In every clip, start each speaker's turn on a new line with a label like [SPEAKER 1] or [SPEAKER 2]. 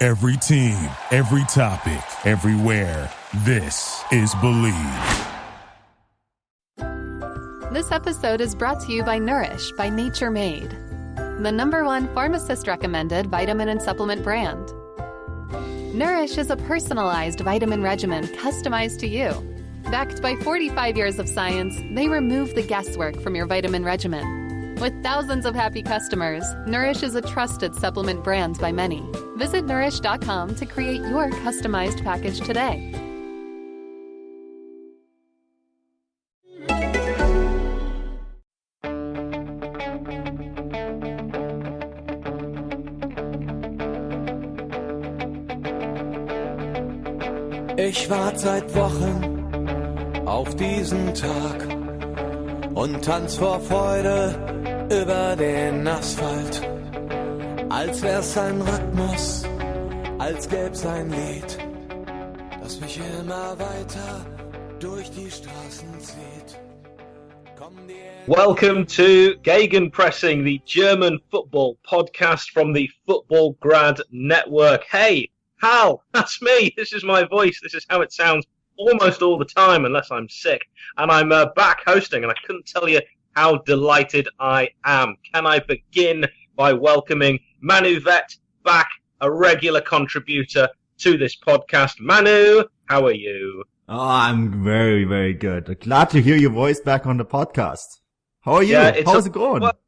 [SPEAKER 1] Every team, every topic, everywhere. This is Believe.
[SPEAKER 2] This episode is brought to you by Nourish by Nature Made, the #1 pharmacist-recommended vitamin and supplement brand. Nourish is a personalized vitamin regimen customized to you. Backed by 45 years of science, they remove the guesswork from your vitamin regimen. With thousands of happy customers, Nourish is a trusted supplement brand by many. Visit Nourish.com to create your customized package today.
[SPEAKER 3] Ich warte seit Wochen auf diesen Tag und tanz vor Freude über den Asphalt. Als wär's ein Rhythmus, als gäb's ein Lied, das mich immer weiter durch die Straßen zieht.
[SPEAKER 4] Welcome to Gegenpressing, the German football podcast from the Football Grad Network. Hey, Hal, that's me. This is my voice. This is how it sounds almost all the time, unless I'm sick. And I'm back hosting, and I couldn't tell you how delighted I am. Can I begin by welcoming Manuel Veth back, a regular contributor to this podcast. Manu, how are you?
[SPEAKER 5] Oh, I'm very, very good. Glad to hear your voice back on the podcast. How are you? How's it going?
[SPEAKER 4] Well,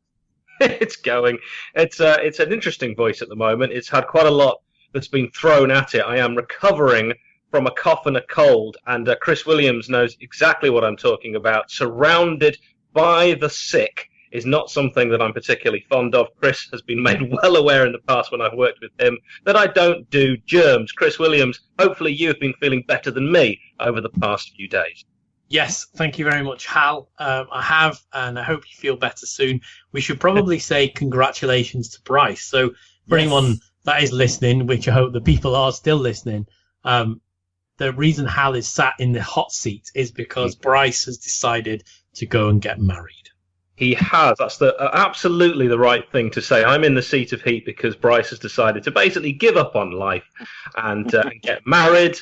[SPEAKER 4] it's going. It's an interesting voice at the moment. It's had quite a lot that's been thrown at it. I am recovering from a cough and a cold, and Chris Williams knows exactly what I'm talking about. Surrounded by the sick is not something that I'm particularly fond of. Chris has been made well aware in the past when I've worked with him that I don't do germs. Chris Williams, hopefully you have been feeling better than me over the past few days.
[SPEAKER 6] Yes, thank you very much, Hal. I have, and I hope you feel better soon. We should probably say congratulations to Bryce. So for anyone that is listening, which I hope the people are still listening, the reason Hal is sat in the hot seat is because Bryce has decided to go and get married.
[SPEAKER 4] He has. That's absolutely the right thing to say. I'm in the seat of heat because Bryce has decided to basically give up on life and get married,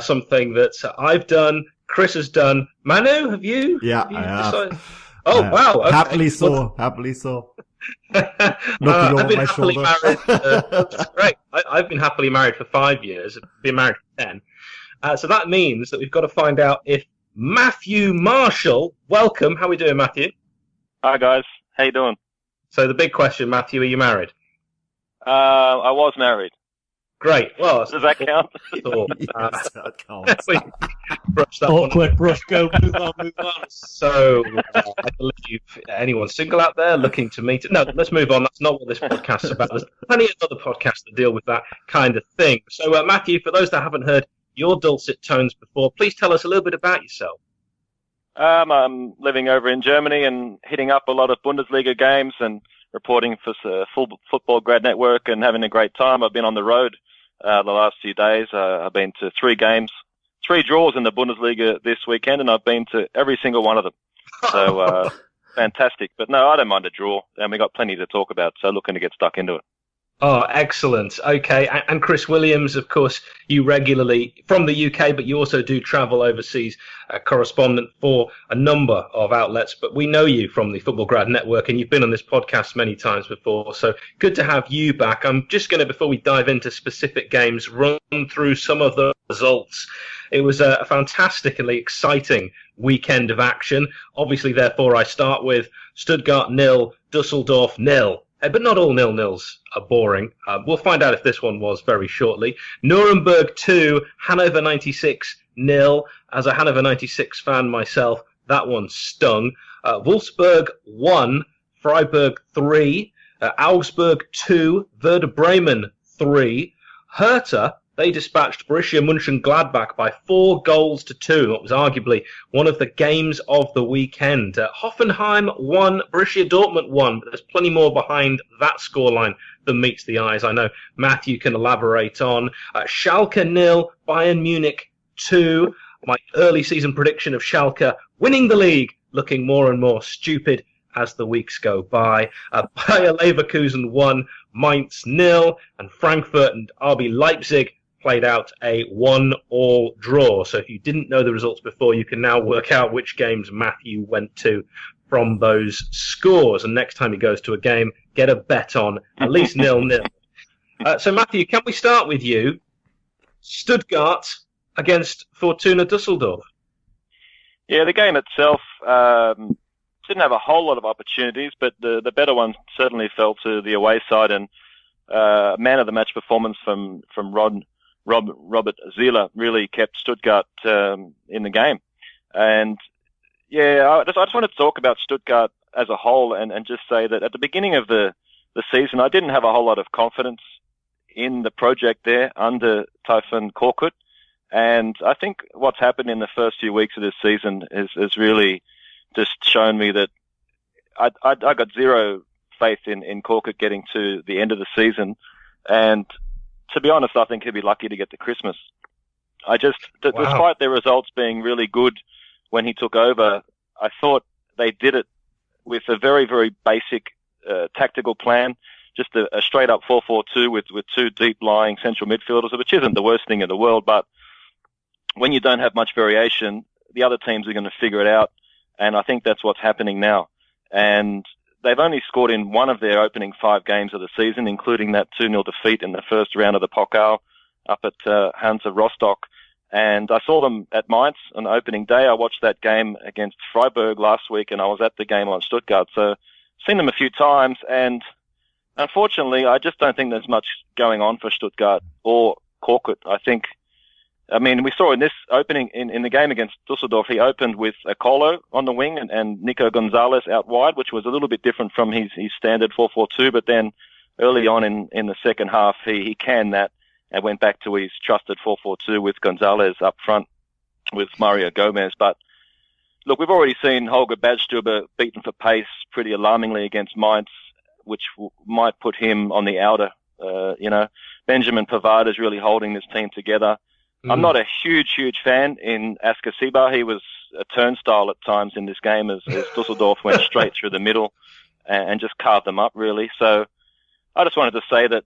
[SPEAKER 4] something that I've done, Chris has done. Manu, have you?
[SPEAKER 5] Yeah,
[SPEAKER 4] have you
[SPEAKER 5] I have.
[SPEAKER 4] Oh, wow. Okay.
[SPEAKER 5] Happily so. Happily so.
[SPEAKER 4] I've been happily married. That's great. I've been happily married for 5 years. I've been married for 10. So that means that we've got to find out if Matthew Marshall, welcome. How are we doing, Matthew?
[SPEAKER 7] Hi, guys. How you doing?
[SPEAKER 4] So the big question, Matthew, are you married?
[SPEAKER 7] I was married.
[SPEAKER 4] Great. Well,
[SPEAKER 7] does that count?
[SPEAKER 5] Yes, that counts.
[SPEAKER 4] Brush that
[SPEAKER 6] Awkward
[SPEAKER 4] one.
[SPEAKER 6] brush, go, move on.
[SPEAKER 4] So, I believe anyone single out there looking to meet... No, let's move on. That's not what this podcast is about. There's plenty of other podcasts that deal with that kind of thing. So, Matthew, for those that haven't heard your dulcet tones before, please tell us a little bit about yourself.
[SPEAKER 7] I'm living over in Germany and hitting up a lot of Bundesliga games and reporting for Full Football Grad Network and having a great time. I've been on the road the last few days. I've been to 3 games, 3 draws in the Bundesliga this weekend, and I've been to every single one of them. So fantastic. But no, I don't mind a draw, and we got plenty to talk about, so looking to get stuck into it.
[SPEAKER 4] Oh, excellent. Okay. And Chris Williams, of course, you regularly from the UK, but you also do travel overseas, correspondent for a number of outlets. But we know you from the Football Grad Network, and you've been on this podcast many times before. So good to have you back. I'm just going to, before we dive into specific games, run through some of the results. It was a fantastically exciting weekend of action. Obviously, therefore, I start with Stuttgart 0, Dusseldorf 0. But not all 0-0s are boring. We'll find out if this one was very shortly. Nuremberg 2, Hannover 96 0. As a Hannover 96 fan myself, that one stung. Wolfsburg 1, Freiburg 3. Augsburg 2, Werder Bremen 3. Hertha, they dispatched Borussia Mönchengladbach by 4-2. What was arguably one of the games of the weekend. Hoffenheim 1, Borussia Dortmund 1. But there's plenty more behind that scoreline than meets the eyes. I know Matthew can elaborate on. Schalke 0, Bayern Munich 2. My early season prediction of Schalke winning the league looking more and more stupid as the weeks go by. Bayer Leverkusen 1, Mainz 0, and Frankfurt and RB Leipzig played out a 1-1 draw. So if you didn't know the results before, you can now work out which games Matthew went to from those scores. And next time he goes to a game, get a bet on at least 0-0. So Matthew, can we start with you? Stuttgart against Fortuna Düsseldorf.
[SPEAKER 7] Yeah, the game itself didn't have a whole lot of opportunities, but the better ones certainly fell to the away side, and man of the match performance from Robert Zieler really kept Stuttgart in the game. And yeah, I just wanted to talk about Stuttgart as a whole and just say that at the beginning of the season, I didn't have a whole lot of confidence in the project there under Tayfun Korkut. And I think what's happened in the first few weeks of this season is really just shown me that I got zero faith in Korkut getting to the end of the season. And to be honest, I think he'll be lucky to get to Christmas. Despite their results being really good when he took over, I thought they did it with a very, very basic tactical plan. Just a straight up 4-4-2 with two deep lying central midfielders, which isn't the worst thing in the world, but when you don't have much variation, the other teams are going to figure it out. And I think that's what's happening now. And they've only scored in one of their opening 5 games of the season, including that 2-0 defeat in the first round of the Pokal up at Hansa Rostock. And I saw them at Mainz on opening day. I watched that game against Freiburg last week, and I was at the game on Stuttgart. So seen them a few times, and unfortunately, I just don't think there's much going on for Stuttgart or Korkut. I mean, we saw in this opening, in the game against Dusseldorf, he opened with Akolo on the wing and Nico Gonzalez out wide, which was a little bit different from his standard 4-4-2. But then early on in the second half, he canned that and went back to his trusted 4-4-2 with Gonzalez up front with Mario Gomez. But look, we've already seen Holger Badstuber beaten for pace pretty alarmingly against Mainz, which might put him on the outer. Benjamin Pavard is really holding this team together. I'm not a huge fan in Askasiba. He was a turnstile at times in this game as Dusseldorf went straight through the middle and just carved them up, really. So I just wanted to say that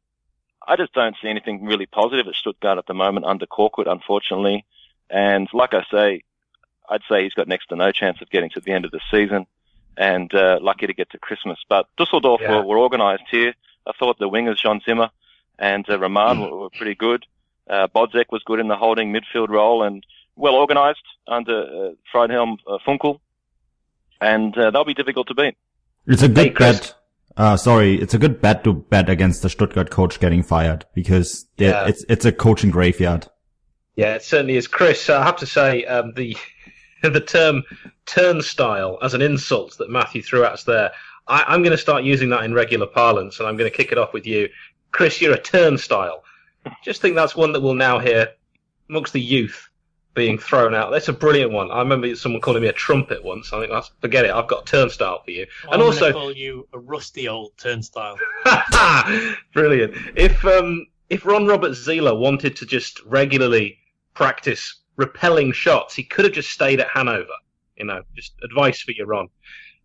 [SPEAKER 7] I just don't see anything really positive at Stuttgart at the moment under Korkut, unfortunately. And like I say, I'd say he's got next to no chance of getting to the end of the season and lucky to get to Christmas. But Dusseldorf were organised here. I thought the wingers, Jean Zimmer and Rahman, were pretty good. Bodzek was good in the holding midfield role and well organised under Friedhelm Funkel, and they'll be difficult to beat.
[SPEAKER 5] It's a good bet. It's a good bet to bet against the Stuttgart coach getting fired because it's a coaching graveyard.
[SPEAKER 4] Yeah, it certainly is. Chris, I have to say the term turnstile as an insult that Matthew threw at us there, I'm going to start using that in regular parlance, and I'm going to kick it off with you. Chris, you're a turnstile. Just think that's one that we'll now hear amongst the youth being thrown out. That's a brilliant one. I remember someone calling me a trumpet once. I think, forget it, I've got a turnstile for you.
[SPEAKER 6] Well,
[SPEAKER 4] and
[SPEAKER 6] I'm
[SPEAKER 4] also
[SPEAKER 6] call you a rusty old turnstile.
[SPEAKER 4] Brilliant. If Ron Robert Zieler wanted to just regularly practice repelling shots, he could have just stayed at Hanover. Just advice for you, Ron.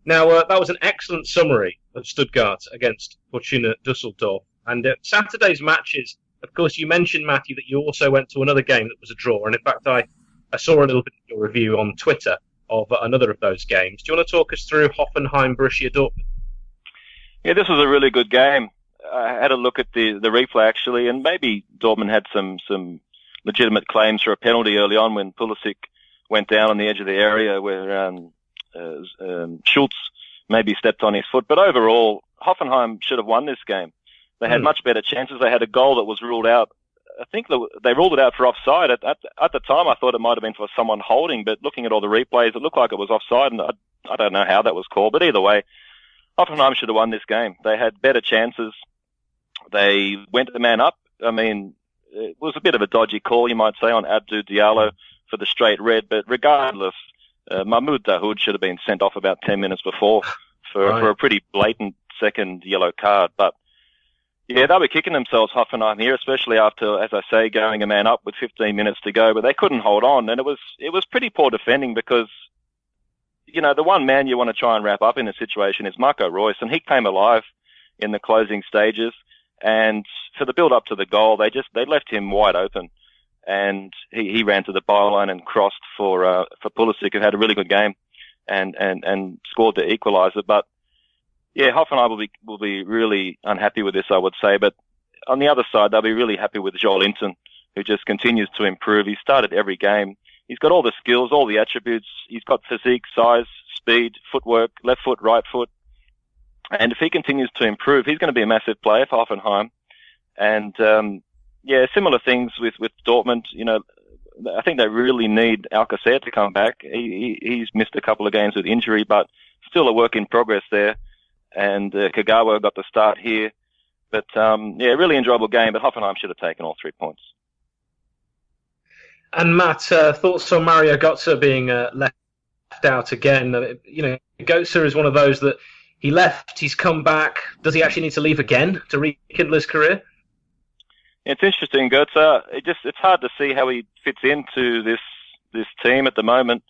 [SPEAKER 4] Now, that was an excellent summary of Stuttgart against Fortuna Düsseldorf. And Saturday's matches, of course, you mentioned, Matthew, that you also went to another game that was a draw. And in fact, I saw a little bit of your review on Twitter of another of those games. Do you want to talk us through Hoffenheim, Borussia Dortmund?
[SPEAKER 7] Yeah, this was a really good game. I had a look at the replay, actually, and maybe Dortmund had some legitimate claims for a penalty early on when Pulisic went down on the edge of the area where Schultz maybe stepped on his foot. But overall, Hoffenheim should have won this game. They had much better chances. They had a goal that was ruled out. I think they ruled it out for offside. At the time, I thought it might have been for someone holding, but looking at all the replays, it looked like it was offside, and I don't know how that was called. But either way, Hoffenheim should have won this game. They had better chances. They went the man up. I mean, it was a bit of a dodgy call, you might say, on Abdou Diallo for the straight red, but regardless, Mahmoud Dahoud should have been sent off about 10 minutes before for a pretty blatant second yellow card. But yeah, they were kicking themselves, Hoffenheim here, especially after, as I say, going a man up with 15 minutes to go, but they couldn't hold on. And it was pretty poor defending because the one man you want to try and wrap up in a situation is Marco Reus, and he came alive in the closing stages. And for the build up to the goal, they left him wide open, and he ran to the byline and crossed for Pulisic, who had a really good game, and scored the equaliser. But yeah, Hoffenheim will be really unhappy with this, I would say. But on the other side, they'll be really happy with Joel Linton, who just continues to improve. He started every game. He's got all the skills, all the attributes. He's got physique, size, speed, footwork, left foot, right foot. And if he continues to improve, he's going to be a massive player for Hoffenheim. And, similar things with Dortmund. I think they really need Alcacer to come back. He's missed a couple of games with injury, but still a work in progress there. And Kagawa got the start here. But, really enjoyable game, but Hoffenheim should have taken all 3 points.
[SPEAKER 4] And Matt, thoughts on Mario Götze being left out again? Götze is one of those that he left, he's come back. Does he actually need to leave again to rekindle his career?
[SPEAKER 7] It's interesting, Götze. It's hard to see how he fits into this team at the moment.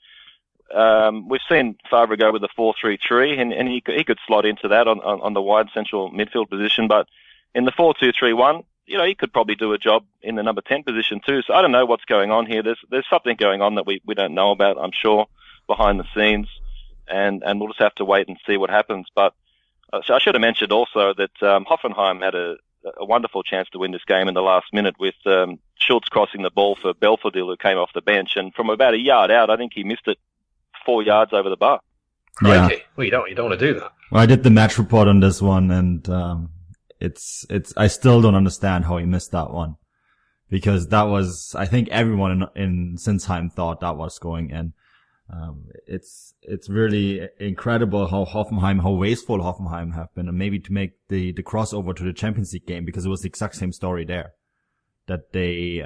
[SPEAKER 7] We've seen Favre go with the 4-3-3, and he could slot into that on the wide central midfield position. But in the 4-2-3-1, he could probably do a job in the number 10 position too. So I don't know what's going on here. There's something going on that we don't know about, I'm sure, behind the scenes. And we'll just have to wait and see what happens. But so I should have mentioned also that Hoffenheim had a wonderful chance to win this game in the last minute with Schultz crossing the ball for Belfodil, who came off the bench. And from about a yard out, I think he missed it 4 yards over the bar.
[SPEAKER 5] Yeah.
[SPEAKER 4] Well, you don't want to do that.
[SPEAKER 5] Well, I did the match report on this one, and I still don't understand how he missed that one, because that was, I think everyone in Sinsheim thought that was going in. It's really incredible how wasteful Hoffenheim have been, and maybe to make the crossover to the Champions League game, because it was the exact same story there. That they,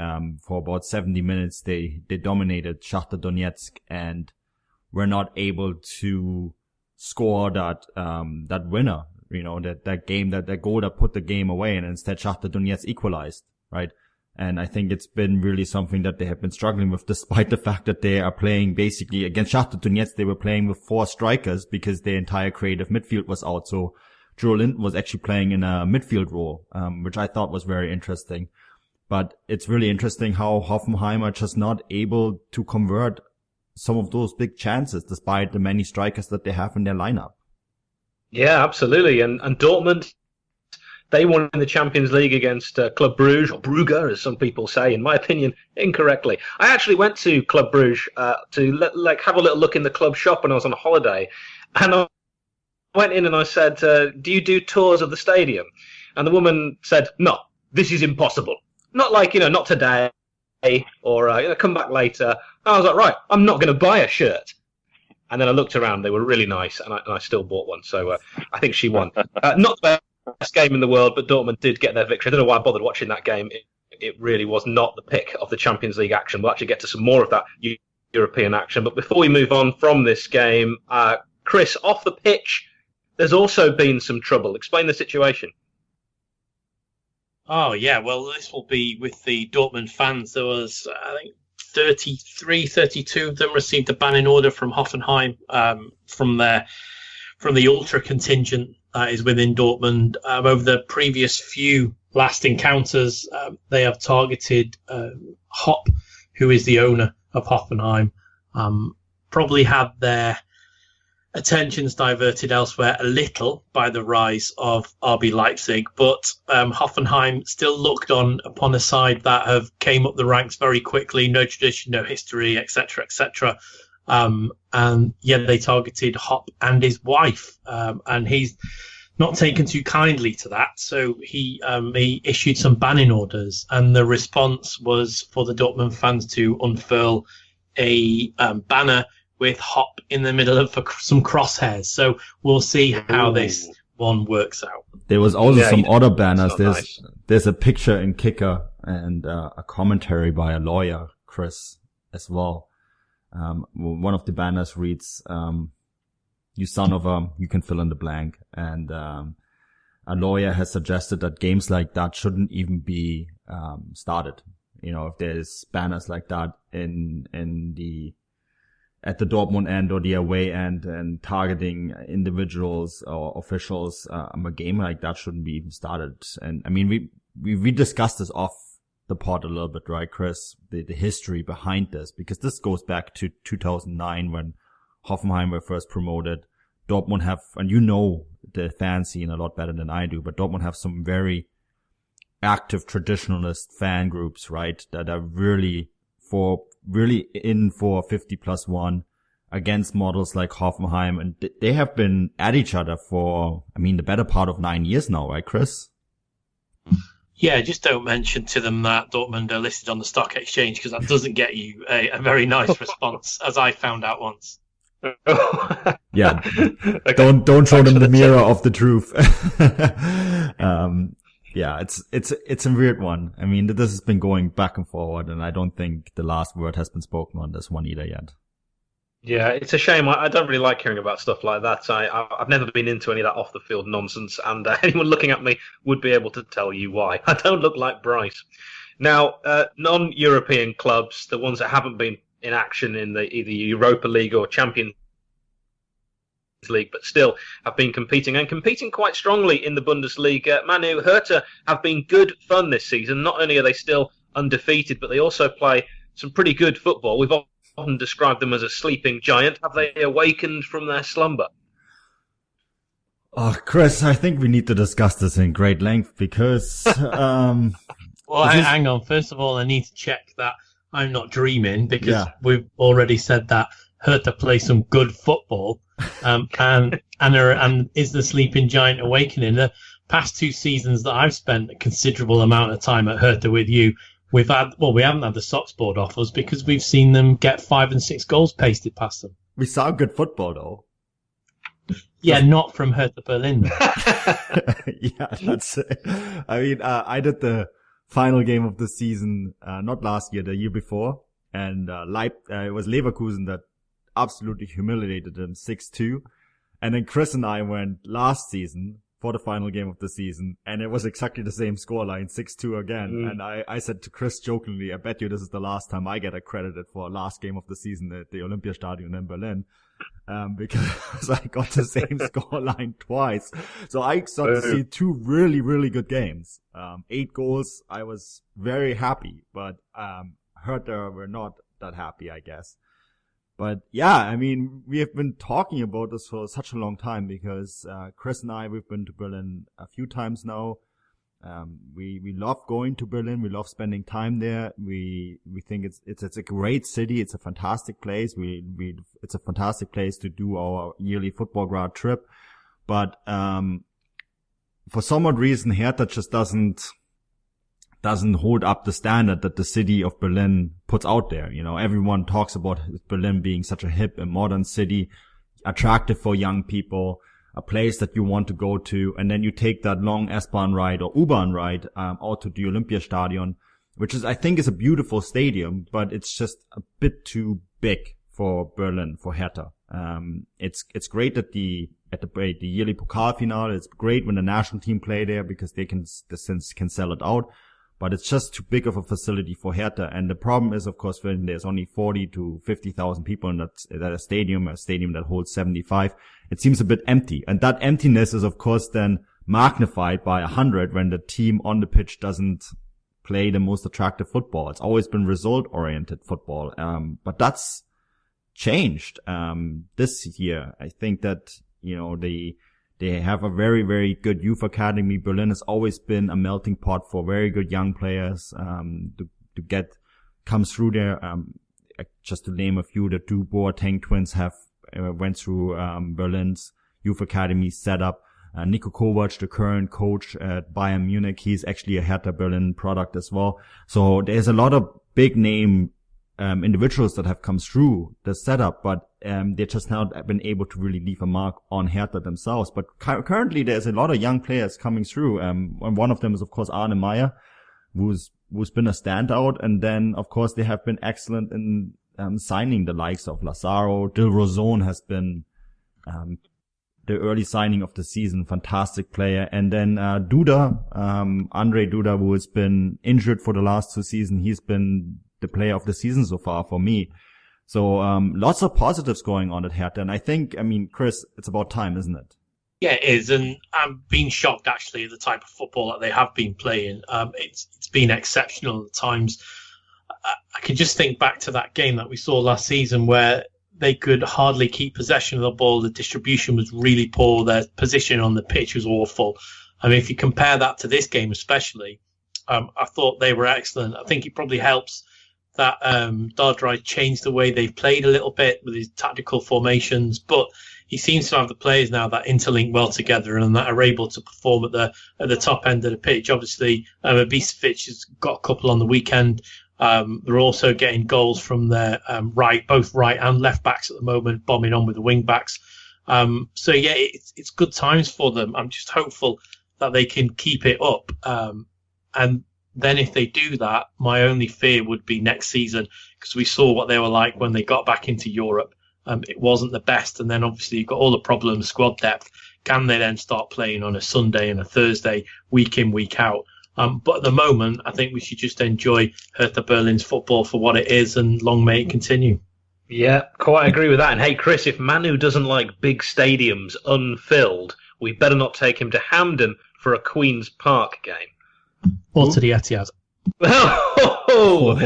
[SPEAKER 5] for about 70 minutes, they dominated Shakhtar Donetsk and were not able to score that winner, that game, that goal that put the game away, and instead Shakhtar Donetsk equalized, right? And I think it's been really something that they have been struggling with, despite the fact that they are playing basically against Shakhtar Donetsk. They were playing with 4 strikers because their entire creative midfield was out. So Joel Linton was actually playing in a midfield role, which I thought was very interesting. But it's really interesting how Hoffenheim are just not able to convert some of those big chances, despite the many strikers that they have in their lineup.
[SPEAKER 4] Yeah, absolutely. And Dortmund, they won in the Champions League against Club Brugge, or Brugge, as some people say, in my opinion, incorrectly. I actually went to Club Brugge to have a little look in the club shop when I was on holiday. And I went in and I said, do you do tours of the stadium? And the woman said, no, this is impossible. Not like, not today, or come back later. And I was like, right, I'm not going to buy a shirt. And then I looked around, they were really nice, and I still bought one. So I think she won. Not the best game in the world, but Dortmund did get their victory. I don't know why I bothered watching that game. It really was not the pick of the Champions League action. We'll actually get to some more of that European action. But before we move on from this game, Chris, off the pitch, there's also been some trouble. Explain the situation.
[SPEAKER 6] Oh, yeah. Well, this will be with the Dortmund fans. There was, I think, 32 of them received a banning order from Hoffenheim from the ultra contingent that is within Dortmund. Over the previous few last encounters, they have targeted Hopp, who is the owner of Hoffenheim. Probably had their attentions diverted elsewhere a little by the rise of RB Leipzig, but Hoffenheim still looked on upon a side that have came up the ranks very quickly, no tradition, no history, etc., etc. And yet they targeted Hopp and his wife, and he's not taken too kindly to that. So he issued some banning orders, and the response was for the Dortmund fans to unfurl a banner with Hopp in the middle of some crosshairs. So we'll see how this one works out.
[SPEAKER 5] There was also some other banners. There's a picture in Kicker and a commentary by a lawyer, Chris, as well. One of the banners reads, you son of a, you can fill in the blank. And a lawyer has suggested that games like that shouldn't even be at the Dortmund end or the away end and targeting individuals or officials. A game like that shouldn't be even started. And I mean, we discussed this off the pod a little bit, right, Chris? The history behind this, because this goes back to 2009 when Hoffenheim were first promoted. Dortmund have, and you know the fan scene a lot better than I do, but Dortmund have some very active traditionalist fan groups, right, that are really in for 50+1 against models like Hoffenheim, and they have been at each other for, I mean, the better part of 9 years now, right, Chris?
[SPEAKER 6] Yeah, just don't mention to them that Dortmund are listed on the stock exchange, because that doesn't get you a very nice response, as I found out once.
[SPEAKER 5] Yeah,
[SPEAKER 4] Okay.
[SPEAKER 5] don't show them the mirror of the truth. Yeah, it's a weird one. I mean, this has been going back and forward, and I don't think the last word has been spoken on this one either yet.
[SPEAKER 4] Yeah, it's a shame. I don't really like hearing about stuff like that. I've never been into any of that off-the-field nonsense, and anyone looking at me would be able to tell you why. I don't look like Bryce. Now, non-European clubs, the ones that haven't been in action in either Europa League or Champions League, but still have been competing quite strongly in the Bundesliga. Manu, Hertha have been good fun this season. Not only are they still undefeated, but they also play some pretty good football. We've often described them as a sleeping giant. Have they awakened from their slumber?
[SPEAKER 5] Oh, Chris, I think we need to discuss this in great length because...
[SPEAKER 6] Well, hang on. First of all, I need to check that I'm not dreaming, because we've already said that Hertha play some good football, and is the sleeping giant awakening. The past 2 seasons that I've spent a considerable amount of time at Hertha with you, we haven't had the socks board off us because we've seen them get 5 and 6 goals pasted past them.
[SPEAKER 5] We saw good football though.
[SPEAKER 6] Yeah, not from Hertha Berlin.
[SPEAKER 5] Yeah, that's it. I mean, I did the final game of the season, not last year, the year before, and it was Leverkusen that absolutely humiliated them 6-2. And then Chris and I went last season for the final game of the season, and it was exactly the same scoreline, 6-2 again. And I said to Chris jokingly, I bet you this is the last time I get accredited for a last game of the season at the Olympiastadion in Berlin, because I got the same scoreline twice. So I got to see 2 really, really good games. 8 goals. I was very happy, but Hertha were not that happy, I guess. But yeah, I mean, we have been talking about this for such a long time because Chris and I, we've been to Berlin a few times now. We love going to Berlin. We love spending time there. We think it's a great city. It's a fantastic place. It's a fantastic place to do our yearly football grad trip. But for some odd reason, Hertha just doesn't hold up the standard that the city of Berlin puts out there. You know, everyone talks about Berlin being such a hip and modern city, attractive for young people, a place that you want to go to. And then you take that long S-Bahn ride or U-Bahn ride, out to the Olympiastadion, which is, I think, is a beautiful stadium, but it's just a bit too big for Berlin, for Hertha. It's great at the yearly Pokal final. It's great when the national team play there because they can sell it out. But it's just too big of a facility for Hertha. And the problem is, of course, when there's only 40 to 50,000 people in that stadium that holds 75, it seems a bit empty. And that emptiness is, of course, then magnified by 100 when the team on the pitch doesn't play the most attractive football. It's always been result-oriented football. But that's changed, this year. I think that, you know, they have a very, very good youth academy. Berlin has always been a melting pot for very good young players, to come through there. Just to name a few, the 2 Boateng twins went through, Berlin's youth academy setup. Niko Kovac, the current coach at Bayern Munich, he's actually a Hertha Berlin product as well. So there's a lot of big name individuals that have come through the setup, but they just not been able to really leave a mark on Hertha themselves. But currently there's a lot of young players coming through. And one of them is, of course, Arne Meyer, who's been a standout. And then, of course, they have been excellent in signing the likes of Lazaro. Dilrosun has been the early signing of the season, fantastic player. And then Duda, Andre Duda, who has been injured for the last 2 seasons, he's been the player of the season so far for me. So lots of positives going on at Hertha. And I think, Chris, it's about time, isn't it?
[SPEAKER 6] Yeah, it is. And I'm being shocked, actually, at the type of football that they have been playing. It's been exceptional at times. I can just think back to that game that we saw last season where they could hardly keep possession of the ball. The distribution was really poor. Their position on the pitch was awful. If you compare that to this game especially, I thought they were excellent. I think it probably helps that Dardai changed the way they've played a little bit with his tactical formations, but he seems to have the players now that interlink well together and that are able to perform at the top end of the pitch. Obviously, Ibisevic has got a couple on the weekend. They're also getting goals from their both right and left backs at the moment, bombing on with the wing backs. So yeah, it's good times for them. I'm just hopeful that they can keep it up. And then if they do that, my only fear would be next season, because we saw what they were like when they got back into Europe. It wasn't the best. And then obviously you've got all the problems, squad depth. Can they then start playing on a Sunday and a Thursday, week in, week out? But at the moment, I think we should just enjoy Hertha Berlin's football for what it is, and long may it continue.
[SPEAKER 4] Yeah, quite agree with that. And hey, Chris, if Manu doesn't like big stadiums unfilled, we better not take him to Hampden for a Queen's Park game.
[SPEAKER 6] Or to the Etihad.
[SPEAKER 4] Oh,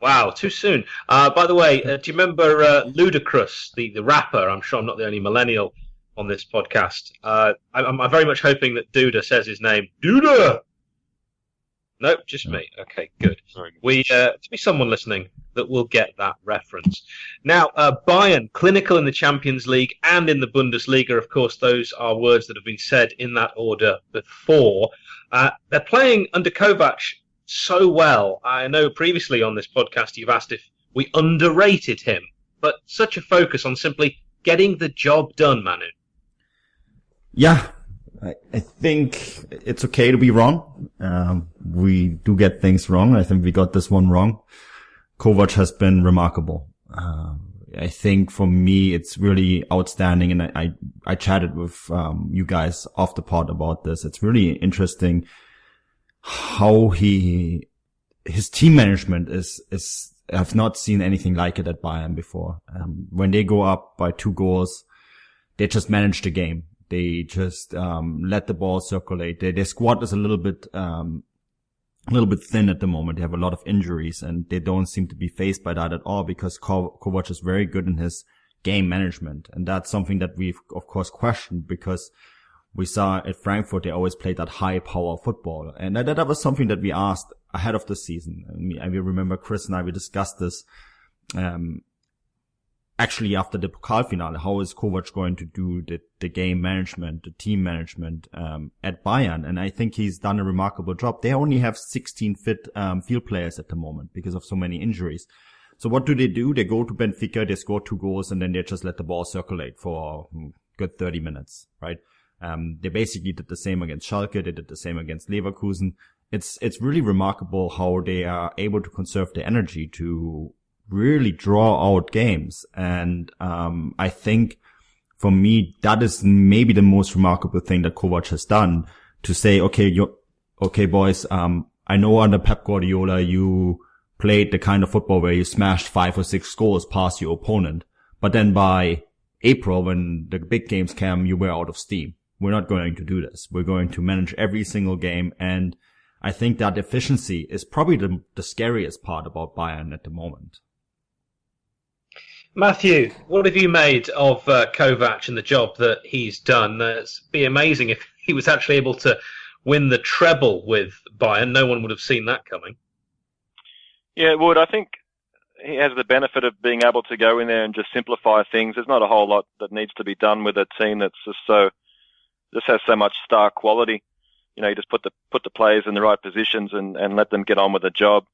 [SPEAKER 4] wow, too soon. By the way, do you remember Ludacris, the rapper? I'm sure I'm not the only millennial on this podcast. I'm very much hoping that Duda says his name. Duda! Nope, just me. Okay, good. To be someone listening that will get that reference. Now, Bayern, clinical in the Champions League and in the Bundesliga. Of course, those are words that have been said in that order before. They're playing under Kovac so well. I know previously on this podcast you've asked if we underrated him, but such a focus on simply getting the job done, Manu.
[SPEAKER 5] Yeah. I think it's okay to be wrong. We do get things wrong. I think we got this one wrong. Kovac has been remarkable. I think for me, it's really outstanding. And I chatted with, you guys off the pod about this. It's really interesting how his team management is, I've not seen anything like it at Bayern before. When they go up by 2 goals, they just manage the game. They just let the ball circulate. Their squad is a little bit thin at the moment. They have a lot of injuries, and they don't seem to be faced by that at all because Kovac is very good in his game management, and that's something that we've of course questioned because we saw at Frankfurt they always played that high power football, and that was something that we asked ahead of the season. And we remember Chris and I, we discussed this. Actually, after the Pokal finale, how is Kovac going to do the game management, the team management at Bayern? And I think he's done a remarkable job. They only have 16 fit field players at the moment because of so many injuries. So what do? They go to Benfica, they score 2 goals, and then they just let the ball circulate for a good 30 minutes, right? They basically did the same against Schalke, they did the same against Leverkusen. It's really remarkable how they are able to conserve their energy to really draw out games. And I think for me, that is maybe the most remarkable thing that Kovac has done, to say, okay, boys, I know under Pep Guardiola, you played the kind of football where you smashed 5 or 6 goals past your opponent. But then by April, when the big games came, you were out of steam. We're not going to do this. We're going to manage every single game. And I think that efficiency is probably the scariest part about Bayern at the moment.
[SPEAKER 4] Matthew, what have you made of Kovac and the job that he's done? It'd be amazing if he was actually able to win the treble with Bayern. No one would have seen that coming.
[SPEAKER 7] Yeah, it would. I think he has the benefit of being able to go in there and just simplify things. There's not a whole lot that needs to be done with a team that's just has so much star quality. You know, you just put the players in the right positions and let them get on with the job.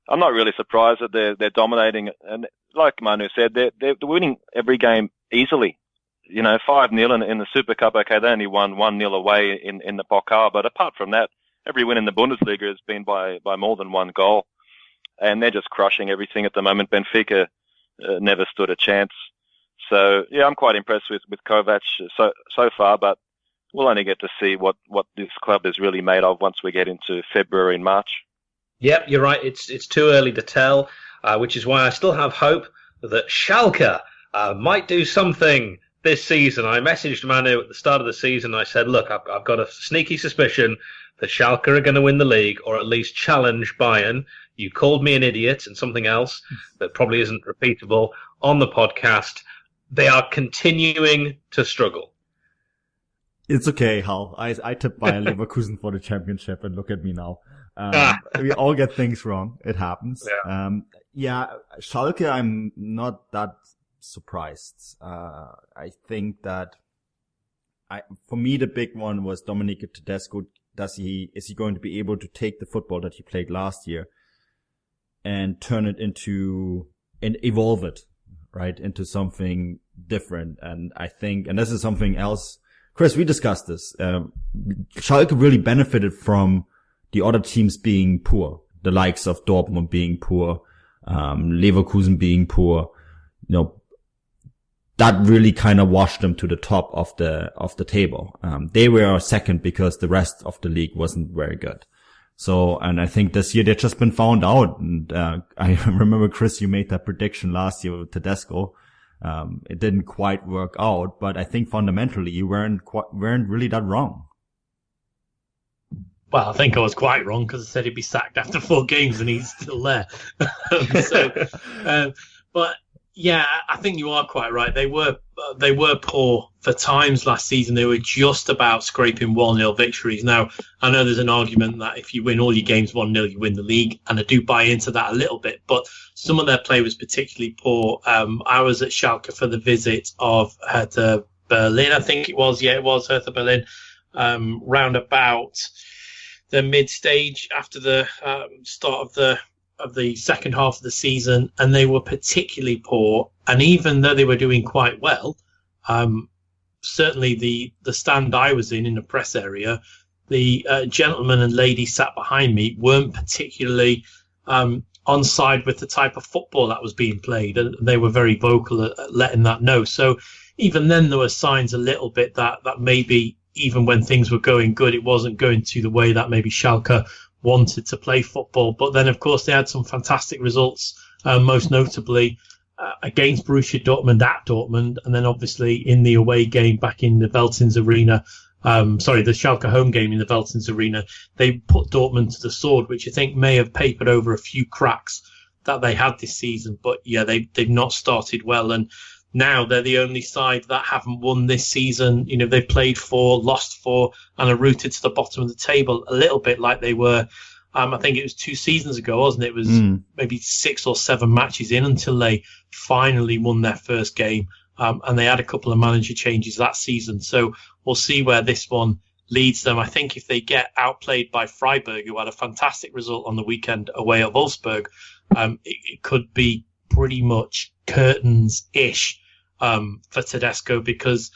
[SPEAKER 7] I'm not really surprised that they're dominating, and like Manu said, they're winning every game easily. You know, 5-0 in the Super Cup. Okay, they only won 1-0 away in the Pokal, but apart from that, every win in the Bundesliga has been by more than 1 goal, and they're just crushing everything at the moment. Benfica never stood a chance. So yeah, I'm quite impressed with Kovac so far, but we'll only get to see what this club is really made of once we get into February and March.
[SPEAKER 4] Yep, you're right. It's too early to tell, which is why I still have hope that Schalke might do something this season. I messaged Manu at the start of the season. I said, look, I've got a sneaky suspicion that Schalke are going to win the league, or at least challenge Bayern. You called me an idiot and something else that probably isn't repeatable on the podcast. They are continuing to struggle.
[SPEAKER 5] It's okay, Hal. I tipped Bayern Leverkusen for the championship, and look at me now. We all get things wrong. It happens. Yeah, Schalke, I'm not that surprised. I think that for me, the big one was Dominique Tedesco. Is he going to be able to take the football that he played last year and turn it and evolve it, right, into something different? And I think, and this is something else, Chris, we discussed this. Schalke really benefited from the other teams being poor, the likes of Dortmund being poor, Leverkusen being poor. That really kind of washed them to the top of the table. They were second because the rest of the league wasn't very good. So, and I think this year they've just been found out. And, I remember, Chris, you made that prediction last year with Tedesco. It didn't quite work out, but I think fundamentally you weren't really that wrong.
[SPEAKER 6] Well, I think I was quite wrong because I said he'd be sacked after 4 games and he's still there. But yeah, I think you are quite right. They were poor for times last season. They were just about scraping 1-0 victories. Now, I know there's an argument that if you win all your games 1-0, you win the league, and I do buy into that a little bit. But some of their play was particularly poor. I was at Schalke for the visit of Hertha Berlin, I think it was. Yeah, it was Hertha Berlin. Round about the mid-stage after the start of the second half of the season, and they were particularly poor. And even though they were doing quite well, certainly the stand I was in the press area, the gentlemen and ladies sat behind me weren't particularly on side with the type of football that was being played, and they were very vocal at letting that know. So even then there were signs a little bit that maybe even when things were going good, it wasn't going to the way that maybe Schalke wanted to play football. But then, of course, they had some fantastic results, most notably against Borussia Dortmund at Dortmund, and then obviously in the away game back in the Veltins Arena, the Schalke home game in the Veltins Arena, they put Dortmund to the sword, which I think may have papered over a few cracks that they had this season. But yeah, they've not started well, and now they're the only side that haven't won this season. They've played 4, lost 4, and are rooted to the bottom of the table, a little bit like they were. I think it was 2 seasons ago, wasn't it? It was maybe 6 or 7 matches in until they finally won their first game. And they had a couple of manager changes that season. So we'll see where this one leads them. I think if they get outplayed by Freiburg, who had a fantastic result on the weekend away at Wolfsburg, it could be pretty much curtains-ish for Tedesco, because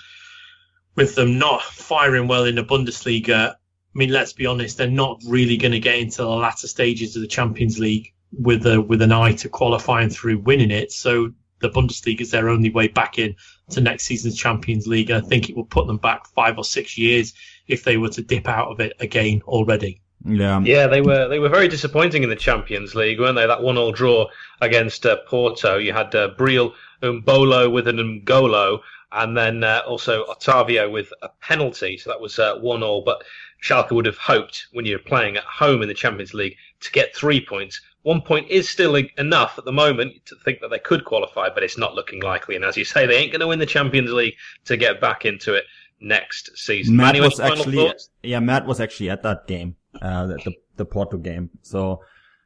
[SPEAKER 6] with them not firing well in the Bundesliga, I mean, let's be honest, they're not really going to get into the latter stages of the Champions League with an eye to qualifying through winning it. So the Bundesliga is their only way back in to next season's Champions League. And I think it will put them back 5 or 6 years if they were to dip out of it again already.
[SPEAKER 4] Yeah, they were very disappointing in the Champions League, weren't they? That 1-1 draw against Porto. You had Briel Mbolo with an Ngolo, and then also Otavio with a penalty. So that was 1-1. But Schalke would have hoped, when you're playing at home in the Champions League, to get 3 points. 1 point is still enough at the moment to think that they could qualify, but it's not looking likely. And as you say, they ain't going to win the Champions League to get back into it next season.
[SPEAKER 5] Matt was actually at that game, the Porto game. So,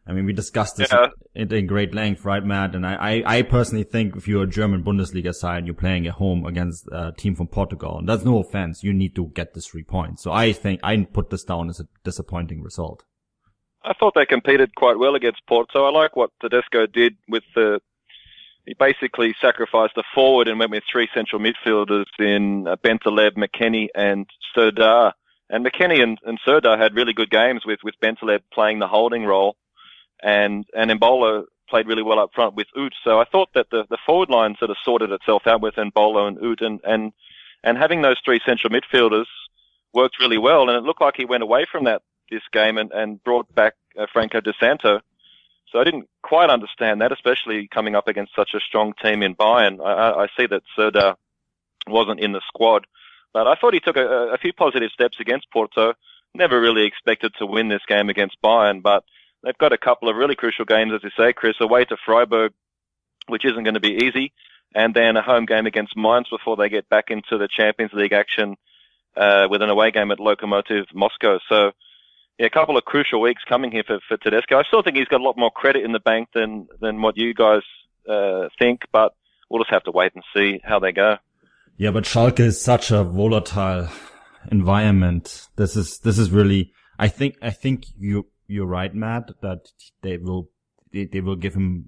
[SPEAKER 5] I mean, we discussed this in great length, right, Matt? And I personally think if you're a German Bundesliga side and you're playing at home against a team from Portugal, and that's no offense, you need to get this 3 points. So I think I put this down as a disappointing result.
[SPEAKER 7] I thought they competed quite well against Porto. I like what Tedesco did with he basically sacrificed a forward and went with 3 central midfielders in Bentaleb, McKennie and Serdar. And McKennie and Serdar had really good games with Bentaleb playing the holding role, and Mbolo played really well up front with Ut. So I thought that the forward line sort of sorted itself out with Mbolo and Ut, and having those 3 central midfielders worked really well. And it looked like he went away from this game and brought back Franco De Santo. So I didn't quite understand that, especially coming up against such a strong team in Bayern. I see that Söder wasn't in the squad, but I thought he took a few positive steps against Porto. Never really expected to win this game against Bayern, but they've got a couple of really crucial games, as you say, Chris, away to Freiburg, which isn't going to be easy, and then a home game against Mainz before they get back into the Champions League action with an away game at Lokomotiv Moscow. So, yeah, a couple of crucial weeks coming here for Tedesco. I still think he's got a lot more credit in the bank than what you guys think, but we'll just have to wait and see how they go.
[SPEAKER 5] Yeah, but Schalke is such a volatile environment. This is really, I think you're right, Matt, that they will give him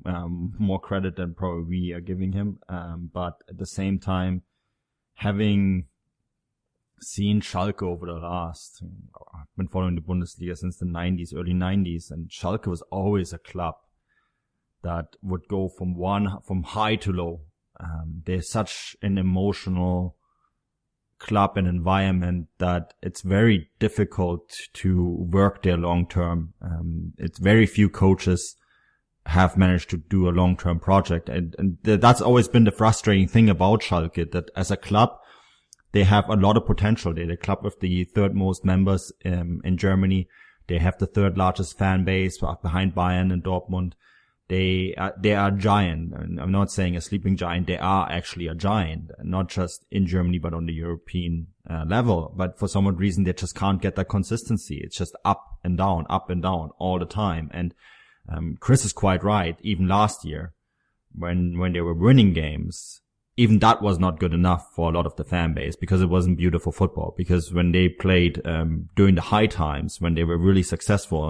[SPEAKER 5] more credit than probably we are giving him. But at the same time, having seen Schalke over the last, I've been following the Bundesliga since the 90s, early 90s, and Schalke was always a club that would go from high to low. They're such an emotional club and environment that it's very difficult to work there long term. It's very few coaches have managed to do a long term project, and that's always been the frustrating thing about Schalke, that as a club they have a lot of potential. They're the club with the third most members in Germany. They have the third largest fan base behind Bayern and Dortmund. They are a giant, and I'm not saying a sleeping giant. They are actually a giant, not just in Germany, but on the European level. But for some odd reason, they just can't get that consistency. It's just up and down all the time. And Chris is quite right. Even last year, when they were winning games, even that was not good enough for a lot of the fan base, because it wasn't beautiful football. Because when they played during the high times, when they were really successful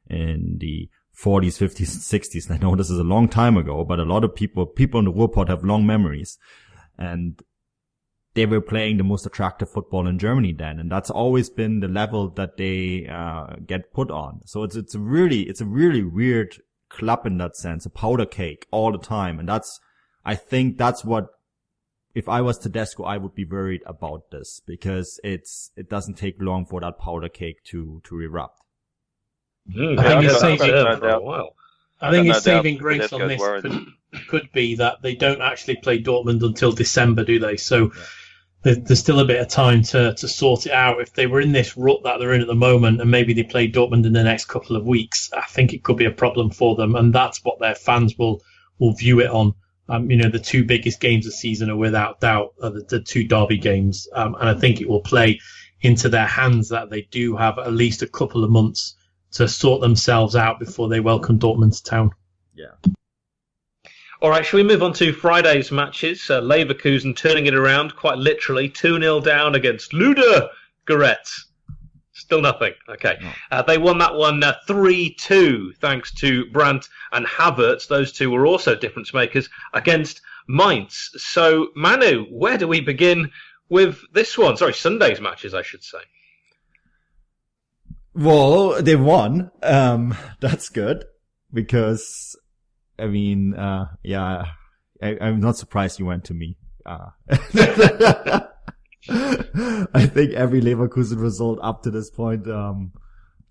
[SPEAKER 5] in the 40s, 50s, and 60s. And I know this is a long time ago, but a lot of people in the Ruhrpott have long memories. And they were playing the most attractive football in Germany then. And that's always been the level that they get put on. So it's a really weird club in that sense, a powder cake all the time. And I think that's what, if I was Tedesco, I would be worried about this, because it doesn't take long for that powder cake to erupt.
[SPEAKER 6] I think his saving grace on this could be that they don't actually play Dortmund until December, do they? So there's still a bit of time to sort it out. If they were in this rut that they're in at the moment, and maybe they play Dortmund in the next couple of weeks, I think it could be a problem for them, and that's what their fans will view it on. The two biggest games of the season are without doubt the two derby games, and I think it will play into their hands that they do have at least a couple of months to sort themselves out before they welcome Dortmund to town.
[SPEAKER 5] Yeah.
[SPEAKER 4] All right, shall we move on to Friday's matches? Leverkusen turning it around, quite literally, 2-0 down against Ludogorets. Still nothing. Okay. No. They won that one 3-2, thanks to Brandt and Havertz. Those two were also difference makers against Mainz. So, Manu, where do we begin with this one? Sorry, Sunday's matches, I should say.
[SPEAKER 5] Well, they won. That's good, because, I mean, I'm not surprised you went to me. I think every Leverkusen result up to this point,